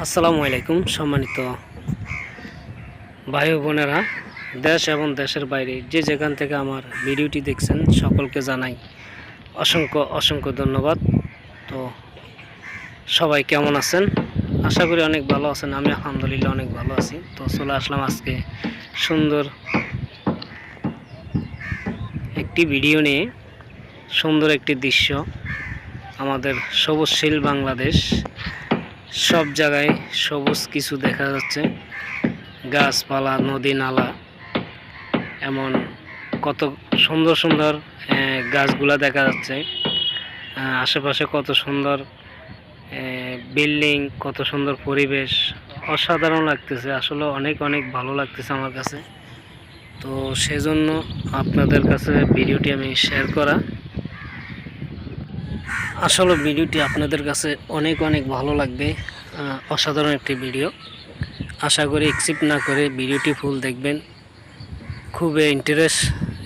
আসসালামু আলাইকুম সম্মানিত ভাই ও বোনেরা, দেশ এবং দেশের বাইরে যে যেখান থেকে আমার ভিডিওটি দেখছেন সকলকে জানাই অসংখ্য অসংখ্য ধন্যবাদ। তো সবাই কেমন আছেন? আশা করি অনেক ভালো আছেন। আমি আলহামদুলিল্লাহ অনেক ভালো আছি। তো চলে আসলাম আজকে সুন্দর একটি ভিডিও নিয়ে। সুন্দর একটি দৃশ্য, আমাদের সবুজশীল বাংলাদেশ, সব জায়গায় সবুজ কিছু দেখা যাচ্ছে, গাছপালা, নদী নালা, এমন কত সুন্দর সুন্দর গাছগুলা দেখা যাচ্ছে। আশেপাশে কত সুন্দর বিল্ডিং, কত সুন্দর পরিবেশ, অসাধারণ লাগতেছে। আসলে অনেক অনেক ভালো লাগতেছে আমার কাছে। তো সেজন্য আপনাদের কাছে ভিডিওটি আমি শেয়ার করা। আসলে ভিডিওটি আপনাদের কাছে অনেক অনেক ভালো লাগবে। অসাধারণ একটি ভিডিও। আশা করি স্কিপ না করে ভিডিওটি ফুল দেখবেন। খুবই ইন্টারেস্ট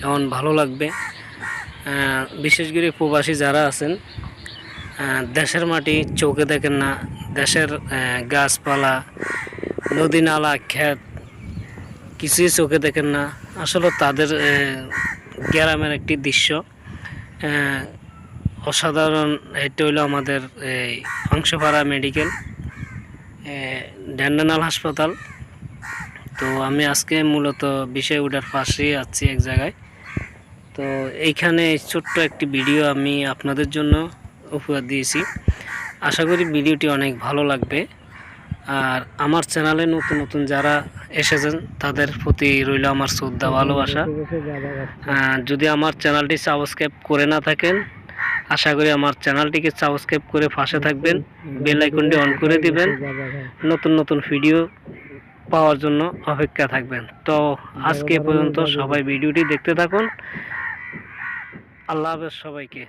এমন ভালো লাগবে। বিশেষ করে প্রবাসী যারা আছেন, দেশের মাটি চোখে দেখেন না, দেশের গাছপালা, নদী নালা, ক্ষেত কিছুই চোখে দেখেন না। আসলে তাদের গ্রামের একটি দৃশ্য অসাধারণ। এটা হইলো আমাদের এই অংশপাড়া মেডিকেল ডেন্টাল হাসপাতাল। তো আমি আজকে মূলত বিষয় ওটার পাশেই আছি এক জায়গায়। তো এইখানে ছোট্ট একটি ভিডিও আমি আপনাদের জন্য উপহার দিয়েছি। আশা করি ভিডিওটি অনেক ভালো লাগবে। আর আমার চ্যানেলে নতুন নতুন যারা এসেছেন তাদের প্রতি রইল আমার শ্রদ্ধা ভালোবাসা। যদি আমার চ্যানেলটি সাবস্ক্রাইব করে না থাকেন, আশা করি আমার চ্যানেলটিকে সাবস্ক্রাইব করে পাশে থাকবেন, বেল আইকনটি অন করে দিবেন, নতুন নতুন ভিডিও পাওয়ার জন্য অপেক্ষা থাকবেন। তো আজকে পর্যন্ত সবাই ভিডিওটি দেখতে থাকুন। আল্লাহ হাফেজ সবাইকে।